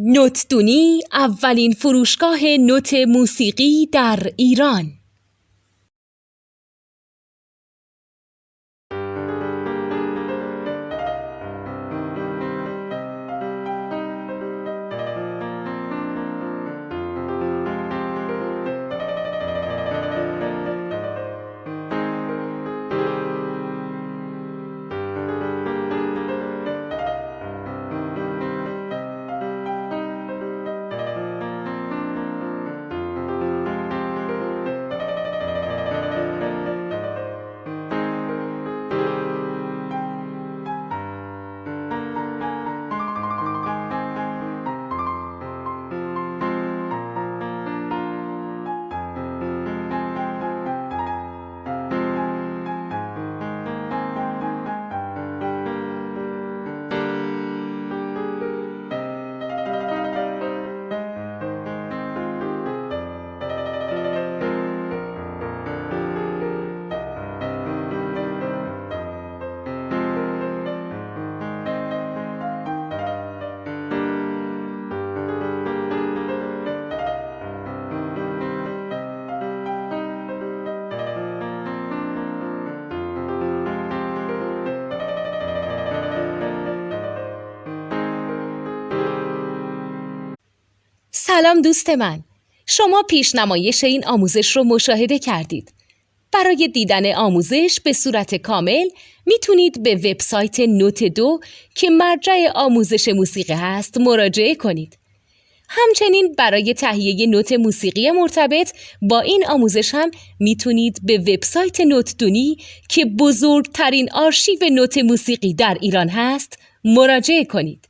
نوتدونی اولین فروشگاه نوت موسیقی در ایران. سلام دوست من، شما پیشنمایش این آموزش رو مشاهده کردید. برای دیدن آموزش به صورت کامل میتونید به وبسایت نوت 2 که مرجع آموزش موسیقی هست مراجعه کنید. همچنین برای تهیه نوت موسیقی مرتبط با این آموزش هم میتونید به وبسایت نوتدونی که بزرگترین آرشیو نوت موسیقی در ایران هست مراجعه کنید.